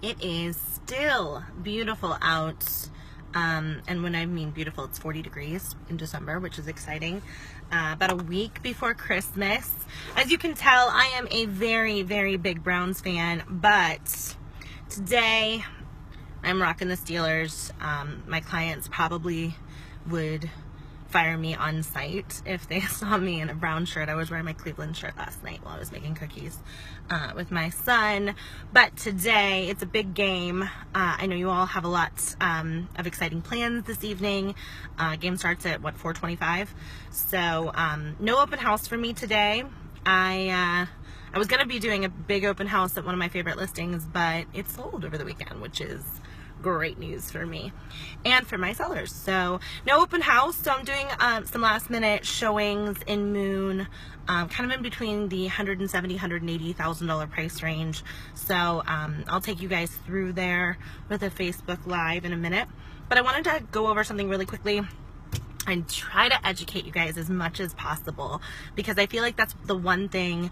It is still beautiful out. And when I mean beautiful, it's 40 degrees in December, which is exciting. About a week before Christmas. As you can tell, I am a very, very big Browns fan, but today I'm rocking the Steelers. My clients probably would fire me on site if they saw me in a brown shirt. I was wearing my Cleveland shirt last night while I was making cookies with my son. But today, it's a big game. I know you all have a lot of exciting plans this evening. Game starts at, what, 4:25? So, no open house for me today. I was going to be doing a big open house at one of my favorite listings, but it sold over the weekend, which is great news for me and for my sellers. So no open house. So I'm doing some last minute showings in Moon, kind of in between the $170,000, $180,000 price range. So I'll take you guys through there with a Facebook Live in a minute. But I wanted to go over something really quickly and try to educate you guys as much as possible, because I feel like that's the one thing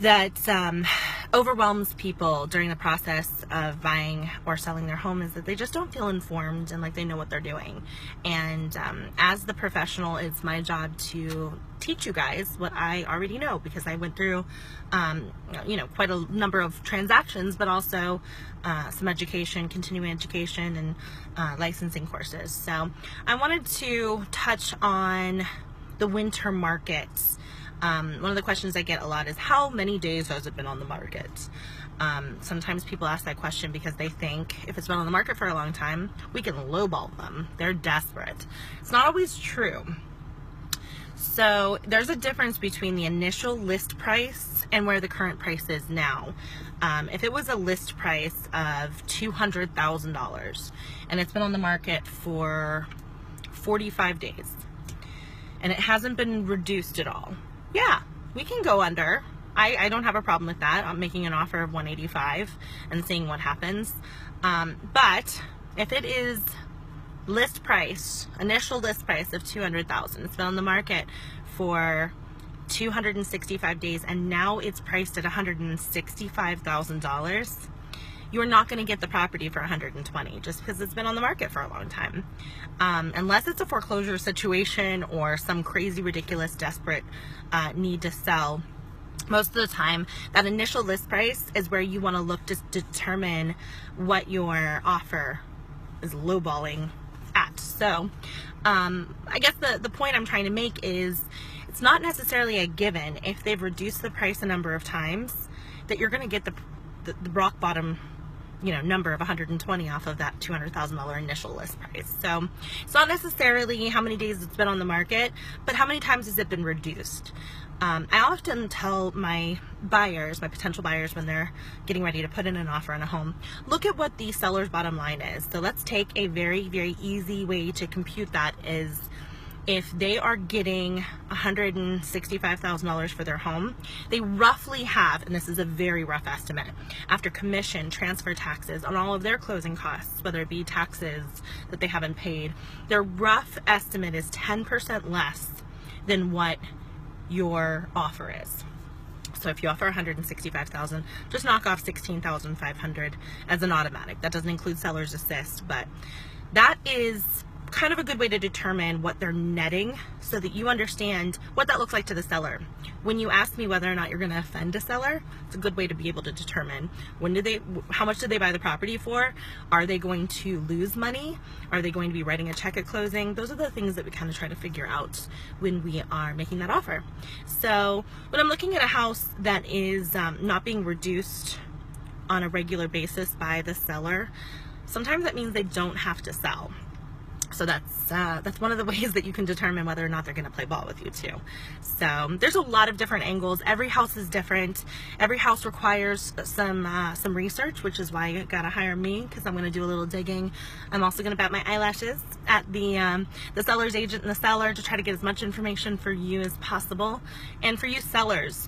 that overwhelms people during the process of buying or selling their home, is that they just don't feel informed and like they know what they're doing. And as the professional, it's my job to teach you guys what I already know, because I went through quite a number of transactions, but also some education, continuing education, and licensing courses. So I wanted to touch on the winter markets. One of the questions I get a lot is, how many days has it been on the market? Sometimes people ask that question because they think if it's been on the market for a long time, we can lowball them. They're desperate. It's not always true. So there's a difference between the initial list price and where the current price is now. If it was a list price of $200,000 and it's been on the market for 45 days and it hasn't been reduced at all, yeah, we can go under. I don't have a problem with that. I'm making an offer of 185 and seeing what happens. But if it is list price, initial list price of 200,000, it's been on the market for 265 days and now it's priced at $165,000, you're not going to get the property for 120 just because it's been on the market for a long time. Unless it's a foreclosure situation or some crazy, ridiculous, desperate need to sell. Most of the time, that initial list price is where you want to look to determine what your offer is lowballing at. So I guess the point I'm trying to make is, it's not necessarily a given if they've reduced the price a number of times that you're going to get the rock bottom number of 120 off of that $200,000 initial list price. So it's not necessarily how many days it's been on the market, but how many times has it been reduced. I often tell my buyers, my potential buyers, when they're getting ready to put in an offer on a home, look at what the seller's bottom line is. So let's take a very, very easy way to compute that is, if they are getting $165,000 for their home, they roughly have, and this is a very rough estimate, after commission, transfer taxes, on all of their closing costs, whether it be taxes that they haven't paid, their rough estimate is 10% less than what your offer is. So if you offer $165,000, just knock off $16,500 as an automatic. That doesn't include seller's assist, but that is kind of a good way to determine what they're netting, so that you understand what that looks like to the seller. When you ask me whether or not you're going to offend a seller, it's a good way to be able to determine how much did they buy the property for? Are they going to lose money? Are they going to be writing a check at closing? Those are the things that we kind of try to figure out when we are making that offer. So when I'm looking at a house that is not being reduced on a regular basis by the seller, sometimes that means they don't have to sell. So that's one of the ways that you can determine whether or not they're going to play ball with you too. So there's a lot of different angles. Every house is different. Every house requires some research, which is why you gotta hire me, because I'm going to do a little digging. I'm also going to bat my eyelashes at the seller's agent and the seller to try to get as much information for you as possible. And for you sellers,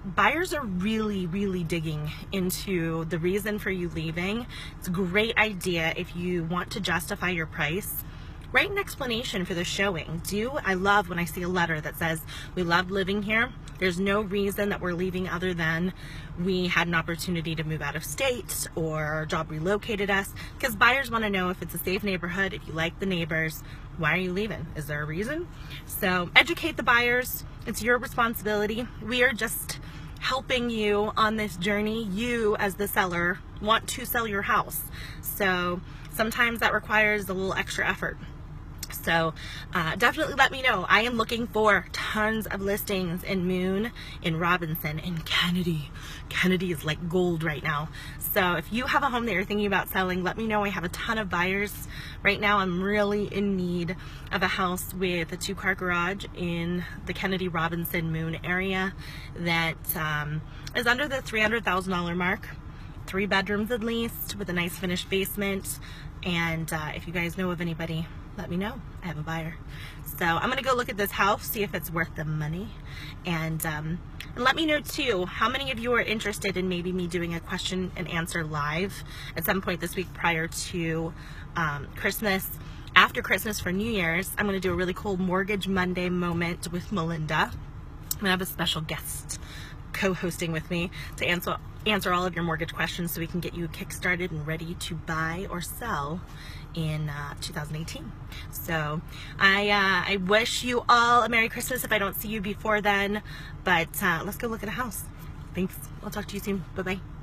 buyers are really, really digging into the reason for you leaving. It's a great idea if you want to justify your price write an explanation for the showing. I love when I see a letter that says, we love living here. There's no reason that we're leaving other than we had an opportunity to move out of state or our job relocated us, because buyers want to know if it's a safe neighborhood, if you like the neighbors, why are you leaving? Is there a reason? So educate the buyers. It's your responsibility. We are just helping you on this journey. You, as the seller, want to sell your house. So sometimes that requires a little extra effort. So definitely let me know. I am looking for tons of listings in Moon, in Robinson, in Kennedy. Kennedy is like gold right now. So if you have a home that you're thinking about selling, let me know. I have a ton of buyers. Right now I'm really in need of a house with a 2-car garage in the Kennedy, Robinson, Moon area that is under the $300,000 mark. 3 bedrooms at least, with a nice finished basement. And if you guys know of anybody, let me know. I have a buyer. So I'm gonna go look at this house, see if it's worth the money, and let me know too how many of you are interested in maybe me doing a question and answer live at some point this week prior to Christmas. After Christmas for New Year's, I'm gonna do a really cool Mortgage Monday moment with Melinda. I'm gonna have a special guest co-hosting with me to answer all of your mortgage questions so we can get you kick-started and ready to buy or sell in 2018. So I wish you all a Merry Christmas if I don't see you before then, but let's go look at a house. Thanks. I'll talk to you soon. Bye-bye.